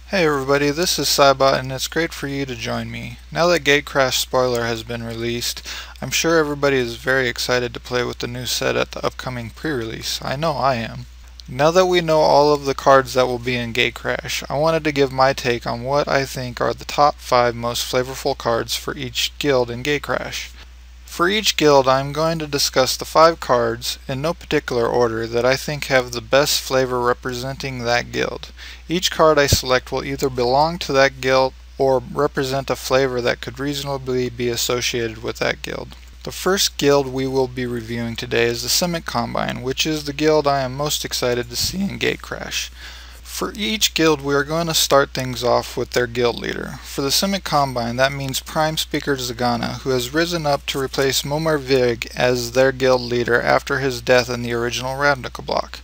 Hey everybody, this is Cybot and it's great for you to join me. Now that Gatecrash spoiler has been released, I'm sure everybody is very excited to play with the new set at the upcoming pre-release. I know I am. Now that we know all of the cards that will be in Gatecrash, I wanted to give my take on what I think are the top 5 most flavorful cards for each guild in Gatecrash. For each guild, I'm going to discuss the 5 cards, in no particular order, that I think have the best flavor representing that guild. Each card I select will either belong to that guild or represent a flavor that could reasonably be associated with that guild. The first guild we will be reviewing today is the Simic Combine, which is the guild I am most excited to see in Gatecrash. For each guild, we are going to start things off with their guild leader. For the Simic Combine, that means Prime Speaker Zagana, who has risen up to replace mrorangeguy as their guild leader after his death in the original Ravnica block.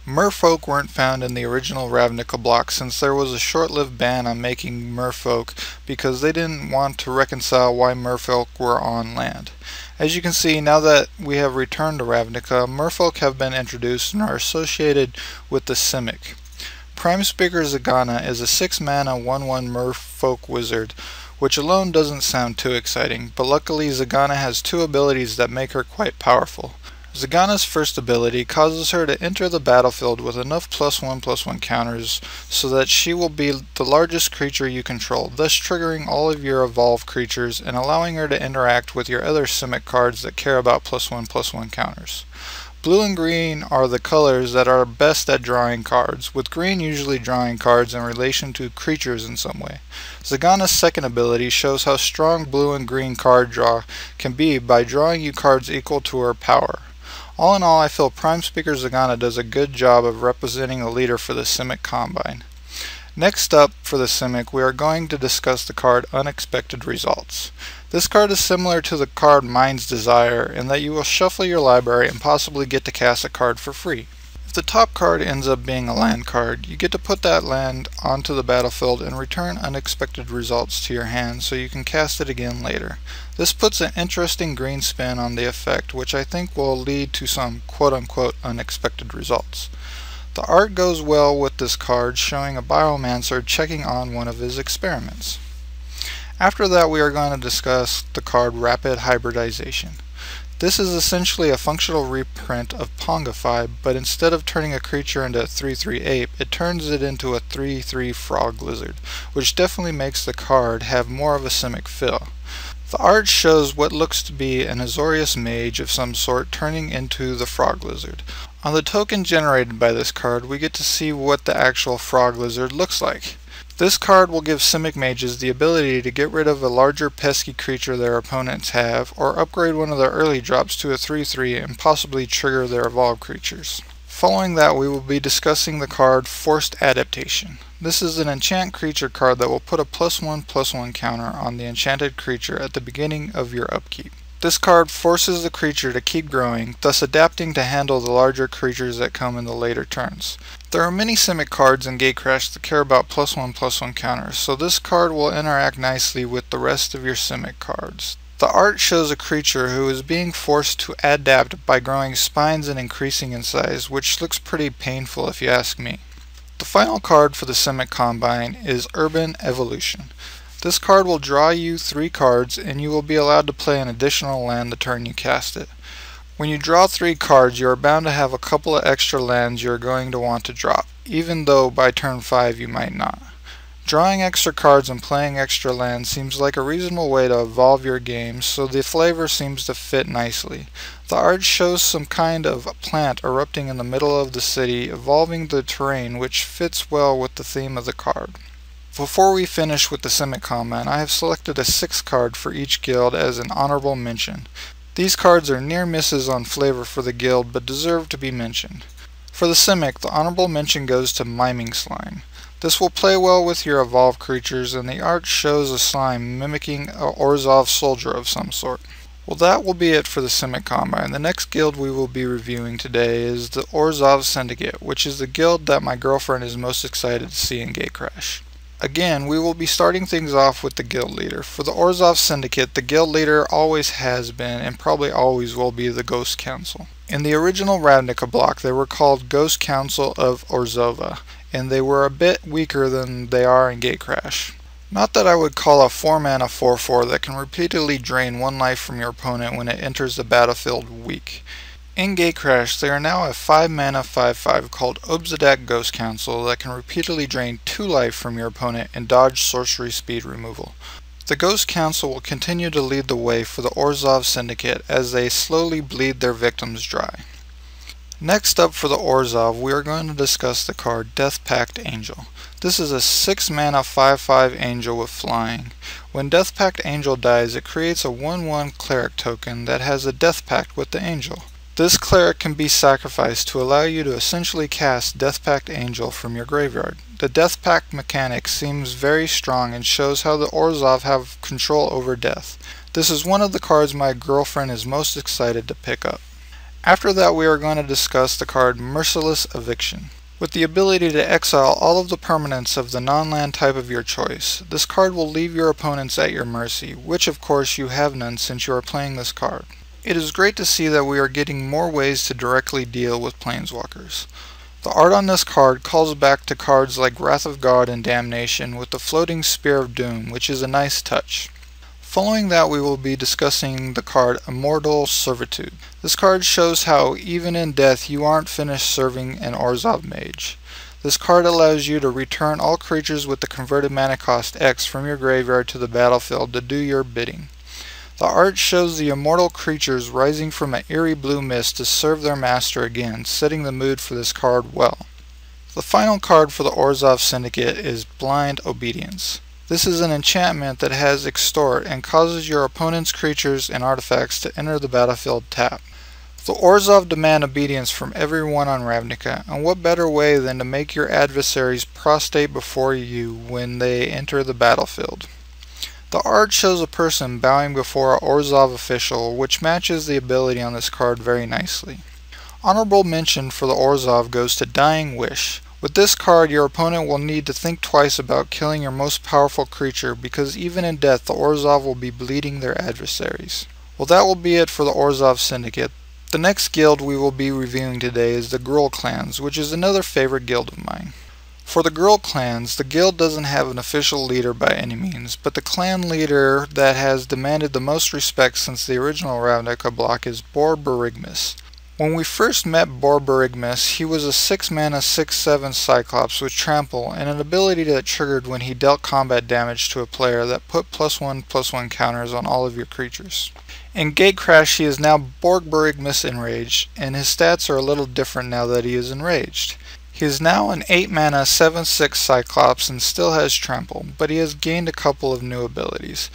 Merfolk weren't found in the original Ravnica block since there was a short-lived ban on making merfolk because they didn't want to reconcile why merfolk were on land. As you can see, now that we have returned to Ravnica, merfolk have been introduced and are associated with the Simic. Prime Speaker Zagana is a 6-mana 1/1 merfolk wizard, which alone doesn't sound too exciting, but luckily Zagana has 2 abilities that make her quite powerful. Zagana's first ability causes her to enter the battlefield with enough +1/+1 counters so that she will be the largest creature you control, thus triggering all of your evolved creatures and allowing her to interact with your other Simic cards that care about +1/+1 counters. Blue and green are the colors that are best at drawing cards, with green usually drawing cards in relation to creatures in some way. Zagana's second ability shows how strong blue and green card draw can be by drawing you cards equal to her power. All in all, I feel Prime Speaker Zagana does a good job of representing a leader for the Simic Combine. Next up, for the Simic, we are going to discuss the card Unexpected Results. This card is similar to the card Mind's Desire in that you will shuffle your library and possibly get to cast a card for free. If the top card ends up being a land card, you get to put that land onto the battlefield and return Unexpected Results to your hand so you can cast it again later. This puts an interesting green spin on the effect, which I think will lead to some quote-unquote unexpected results. The art goes well with this card, showing a biomancer checking on one of his experiments. After that, we are going to discuss the card Rapid Hybridization. This is essentially a functional reprint of Pongify, but instead of turning a creature into a 3/3 ape, it turns it into a 3/3 frog lizard, which definitely makes the card have more of a Simic feel. The art shows what looks to be an Azorius mage of some sort turning into the frog lizard. On the token generated by this card, we get to see what the actual frog lizard looks like. This card will give Simic mages the ability to get rid of a larger pesky creature their opponents have, or upgrade one of their early drops to a 3/3 and possibly trigger their evolved creatures. Following that, we will be discussing the card Forced Adaptation. This is an enchant creature card that will put a +1/+1 counter on the enchanted creature at the beginning of your upkeep. This card forces the creature to keep growing, thus adapting to handle the larger creatures that come in the later turns. There are many Simic cards in Gatecrash that care about +1/+1 counters, so this card will interact nicely with the rest of your Simic cards. The art shows a creature who is being forced to adapt by growing spines and increasing in size, which looks pretty painful if you ask me. The final card for the Simic Combine is Urban Evolution. This card will draw you 3 cards and you will be allowed to play an additional land the turn you cast it. When you draw 3 cards, you are bound to have a couple of extra lands you are going to want to drop, even though by turn 5 you might not. Drawing extra cards and playing extra lands seems like a reasonable way to evolve your game, so the flavor seems to fit nicely. The art shows some kind of plant erupting in the middle of the city, evolving the terrain, which fits well with the theme of the card. Before we finish with the Simic Combine, I have selected a 6th card for each guild as an honorable mention. These cards are near misses on flavor for the guild, but deserve to be mentioned. For the Simic, the honorable mention goes to Miming Slime. This will play well with your evolved creatures, and the art shows a slime mimicking an Orzhov soldier of some sort. Well, that will be it for the Simic Combine. The next guild we will be reviewing today is the Orzhov Syndicate, which is the guild that my girlfriend is most excited to see in Gatecrash. Again, we will be starting things off with the guild leader. For the Orzhov Syndicate, the guild leader always has been and probably always will be the Ghost Council. In the original Ravnica block, they were called Ghost Council of Orzhova. and they were a bit weaker than they are in Gatecrash. Not that I would call a 4-mana 4/4 that can repeatedly drain 1 life from your opponent when it enters the battlefield weak. In Gatecrash, they are now a 5-mana 5/5 called Obsidian Ghost Council that can repeatedly drain 2 life from your opponent and dodge sorcery speed removal. The Ghost Council will continue to lead the way for the Orzhov Syndicate as they slowly bleed their victims dry. Next up for the Orzhov, we are going to discuss the card Death Pact Angel. This is a 6-mana 5/5 angel with flying. When Death Pact Angel dies, it creates a 1/1 cleric token that has a Death Pact with the angel. This cleric can be sacrificed to allow you to essentially cast Death Pact Angel from your graveyard. The Death Pact mechanic seems very strong and shows how the Orzhov have control over death. This is one of the cards my girlfriend is most excited to pick up. After that, we are going to discuss the card Merciless Eviction. With the ability to exile all of the permanents of the non-land type of your choice, this card will leave your opponents at your mercy, which of course you have none since you are playing this card. It is great to see that we are getting more ways to directly deal with planeswalkers. The art on this card calls back to cards like Wrath of God and Damnation with the floating Spear of Doom, which is a nice touch. Following that, we will be discussing the card Immortal Servitude. This card shows how, even in death, you aren't finished serving an Orzhov mage. This card allows you to return all creatures with the converted mana cost X from your graveyard to the battlefield to do your bidding. The art shows the immortal creatures rising from an eerie blue mist to serve their master again, setting the mood for this card well. The final card for the Orzhov Syndicate is Blind Obedience. This is an enchantment that has Extort and causes your opponent's creatures and artifacts to enter the battlefield tapped. The Orzhov demand obedience from everyone on Ravnica, and what better way than to make your adversaries prostrate before you when they enter the battlefield. The art shows a person bowing before an Orzhov official, which matches the ability on this card very nicely. Honorable mention for the Orzhov goes to Dying Wish. With this card, your opponent will need to think twice about killing your most powerful creature because even in death, the Orzhov will be bleeding their adversaries. Well, that will be it for the Orzhov Syndicate. The next guild we will be reviewing today is the Gruul Clans, which is another favorite guild of mine. For the Gruul Clans, the guild doesn't have an official leader by any means, but the clan leader that has demanded the most respect since the original Ravnica block is Borborygmus. When we first met Borborygmus, he was a 6-mana 6/7 Cyclops with Trample and an ability that triggered when he dealt combat damage to a player that put +1/+1 counters on all of your creatures. In Gatecrash, he is now Borborygmus Enraged, and his stats are a little different now that he is enraged. He is now an 8-mana 7/6 Cyclops and still has Trample, but he has gained a couple of new abilities.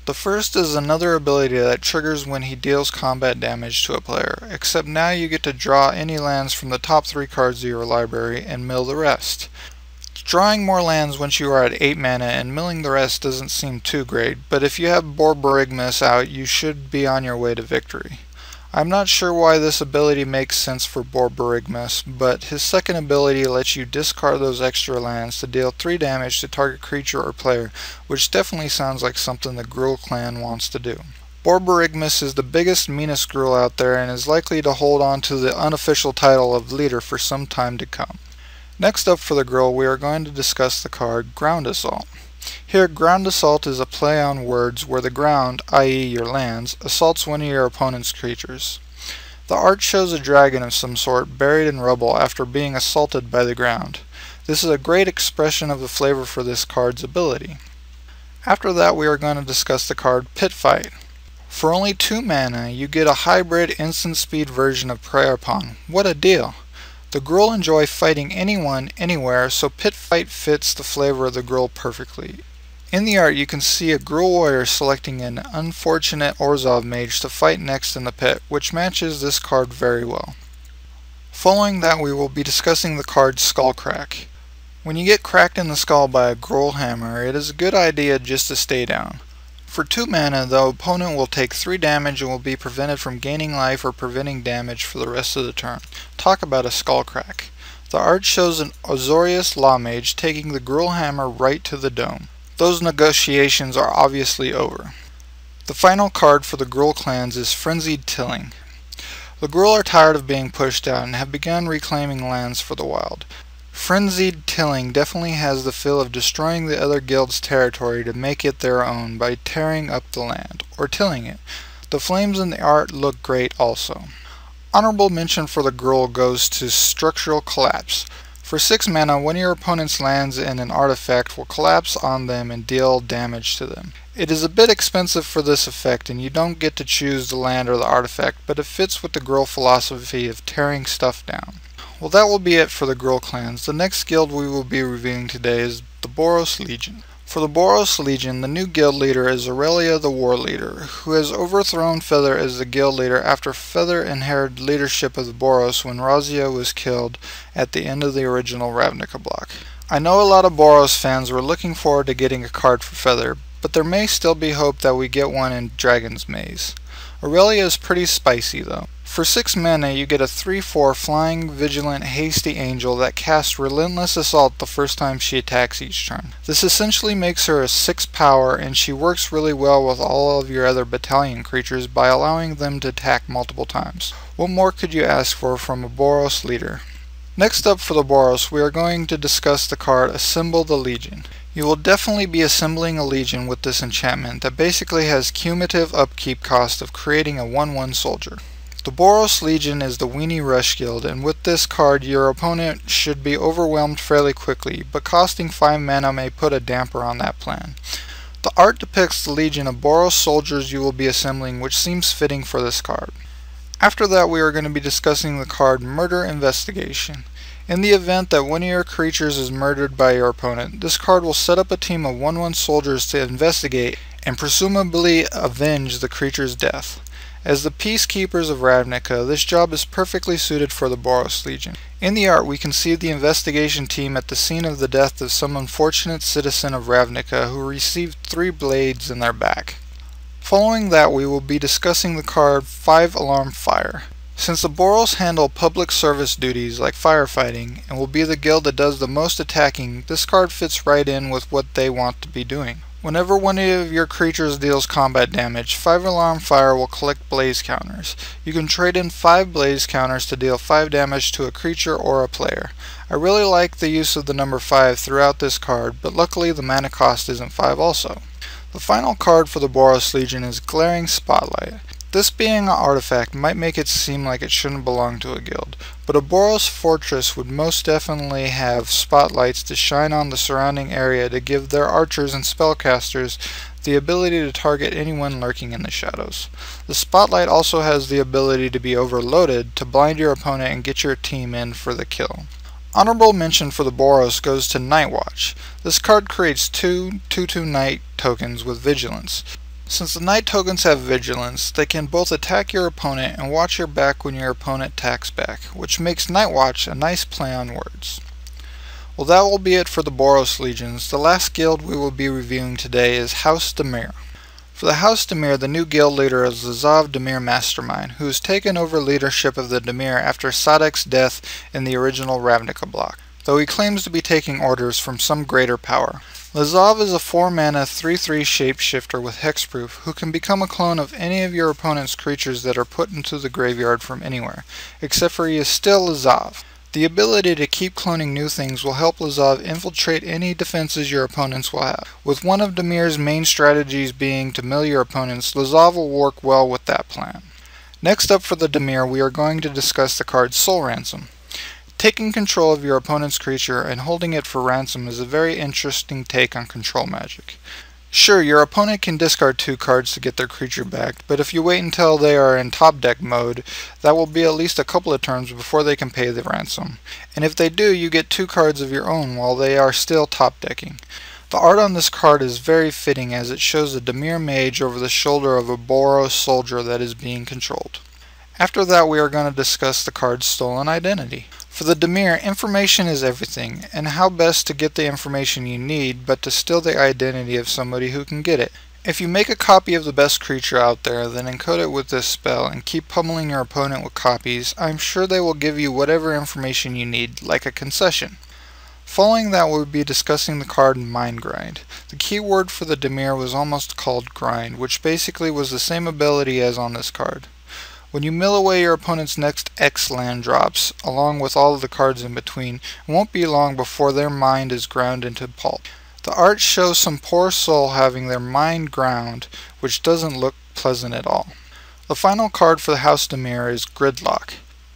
The first is another ability that triggers when he deals combat damage to a player, except now you get to draw any lands from the top 3 cards of your library and mill the rest. Drawing more lands once you are at 8 mana and milling the rest doesn't seem too great, but if you have Borborygmus out, you should be on your way to victory. I'm not sure why this ability makes sense for Borborygmus, but his second ability lets you discard those extra lands to deal 3 damage to target creature or player, which definitely sounds like something the Gruul clan wants to do. Borborygmus is the biggest, meanest Gruul out there and is likely to hold on to the unofficial title of leader for some time to come. Next up for the Gruul, we are going to discuss the card Ground Assault. Here, Ground Assault is a play on words where the ground, i.e. your lands, assaults one of your opponent's creatures. The art shows a dragon of some sort buried in rubble after being assaulted by the ground. This is a great expression of the flavor for this card's ability. After that, we are going to discuss the card Pit Fight. For only 2 mana, you get a hybrid instant speed version of Prey Upon. What a deal! The Gruul enjoy fighting anyone, anywhere, so Pit Fight fits the flavor of the Gruul perfectly. In the art, you can see a Gruul warrior selecting an unfortunate Orzhov mage to fight next in the pit, which matches this card very well. Following that, we will be discussing the card Skullcrack. When you get cracked in the skull by a Gruul hammer, it is a good idea just to stay down. For 2 mana, the opponent will take 3 damage and will be prevented from gaining life or preventing damage for the rest of the turn. Talk about a Skullcrack. The art shows an Azorius Law Mage taking the Gruul hammer right to the dome. Those negotiations are obviously over. The final card for the Gruul Clans is Frenzied Tilling. The Gruul are tired of being pushed out and have begun reclaiming lands for the wild. Frenzied Tilling definitely has the feel of destroying the other guild's territory to make it their own by tearing up the land, or tilling it. The flames in the art look great also. Honorable mention for the Gruul goes to Structural Collapse. For 6 mana, one of your opponent's lands and an artifact will collapse on them and deal damage to them. It is a bit expensive for this effect, and you don't get to choose the land or the artifact, but it fits with the Gruul philosophy of tearing stuff down. Well, that will be it for the Gruul Clans. The next guild we will be reviewing today is the Boros Legion. For the Boros Legion, the new guild leader is Aurelia the War Leader, who has overthrown Feather as the guild leader after Feather inherited leadership of the Boros when Razia was killed at the end of the original Ravnica block. I know a lot of Boros fans were looking forward to getting a card for Feather, but there may still be hope that we get one in Dragon's Maze. Aurelia is pretty spicy though. For 6 mana, you get a 3/4 flying, vigilant, hasty angel that casts Relentless Assault the first time she attacks each turn. This essentially makes her a 6 power, and she works really well with all of your other battalion creatures by allowing them to attack multiple times. What more could you ask for from a Boros leader? Next up for the Boros, we are going to discuss the card Assemble the Legion. You will definitely be assembling a legion with this enchantment that basically has cumulative upkeep cost of creating a 1/1 soldier. The Boros Legion is the Weenie Rush guild, and with this card your opponent should be overwhelmed fairly quickly, but costing 5 mana may put a damper on that plan. The art depicts the legion of Boros soldiers you will be assembling, which seems fitting for this card. After that, we are going to be discussing the card Murder Investigation. In the event that one of your creatures is murdered by your opponent, this card will set up a team of 1/1 soldiers to investigate and presumably avenge the creature's death. As the Peacekeepers of Ravnica, this job is perfectly suited for the Boros Legion. In the art, we can see the investigation team at the scene of the death of some unfortunate citizen of Ravnica who received 3 blades in their back. Following that, we will be discussing the card 5 Alarm Fire. Since the Boros handle public service duties like firefighting and will be the guild that does the most attacking, this card fits right in with what they want to be doing. Whenever one of your creatures deals combat damage, 5 Alarm Fire will collect blaze counters. You can trade in 5 blaze counters to deal 5 damage to a creature or a player. I really like the use of the number 5 throughout this card, but luckily the mana cost isn't 5 also. The final card for the Boros Legion is Glaring Spotlight. This being an artifact might make it seem like it shouldn't belong to a guild, but a Boros fortress would most definitely have spotlights to shine on the surrounding area to give their archers and spellcasters the ability to target anyone lurking in the shadows. The spotlight also has the ability to be overloaded to blind your opponent and get your team in for the kill. Honorable mention for the Boros goes to Night Watch. This card creates 2 2/2 night tokens with vigilance. Since the night tokens have vigilance, they can both attack your opponent and watch your back when your opponent attacks back, which makes Night Watch a nice play on words. Well, that will be it for the Boros Legions. The last guild we will be reviewing today is House Dimir. For the House Dimir, the new guild leader is Orzhov Dimir Mastermind, who has taken over leadership of the Dimir after Sadek's death in the original Ravnica block, though he claims to be taking orders from some greater power. Orzhov is a 4-mana 3/3 shapeshifter with hexproof who can become a clone of any of your opponent's creatures that are put into the graveyard from anywhere, except for he is still Orzhov. The ability to keep cloning new things will help Orzhov infiltrate any defenses your opponents will have. With one of Dimir's main strategies being to mill your opponents, Orzhov will work well with that plan. Next up for the Dimir, we are going to discuss the card Soul Ransom. Taking control of your opponent's creature and holding it for ransom is a very interesting take on control magic. Sure, your opponent can discard 2 cards to get their creature back, but if you wait until they are in top deck mode, that will be at least a couple of turns before they can pay the ransom. And if they do, you get 2 cards of your own while they are still top decking. The art on this card is very fitting as it shows a Dimir mage over the shoulder of a Boros soldier that is being controlled. After that, we are going to discuss the card Stolen Identity. For the Dimir, information is everything, and how best to get the information you need, but to steal the identity of somebody who can get it. If you make a copy of the best creature out there, then encode it with this spell and keep pummeling your opponent with copies, I'm sure they will give you whatever information you need, like a concession. Following that, we'll be discussing the card Mind Grind. The keyword for the Dimir was almost called Grind, which basically was the same ability as on this card. When you mill away your opponent's next X land drops, along with all of the cards in between, it won't be long before their mind is ground into pulp. The art shows some poor soul having their mind ground, which doesn't look pleasant at all. The final card for the House Dimir is Gridlock.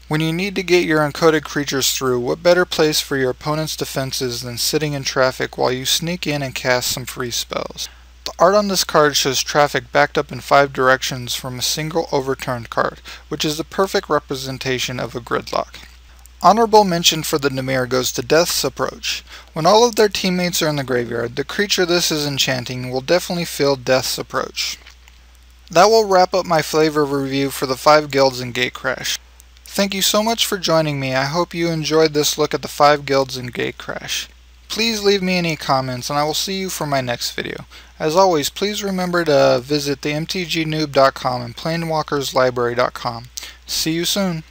When you need to get your encoded creatures through, what better place for your opponent's defenses than sitting in traffic while you sneak in and cast some free spells? The art on this card shows traffic backed up in 5 directions from a single overturned card, which is the perfect representation of a gridlock. Honorable mention for the Dimir goes to Death's Approach. When all of their teammates are in the graveyard, the creature this is enchanting will definitely feel Death's Approach. That will wrap up my flavor review for the 5 guilds in Gatecrash. Thank you so much for joining me. I hope you enjoyed this look at the 5 guilds in Gatecrash. Please leave me any comments and I will see you for my next video. As always, please remember to visit themtgnoob.com and planeswalkerslibrary.com. See you soon.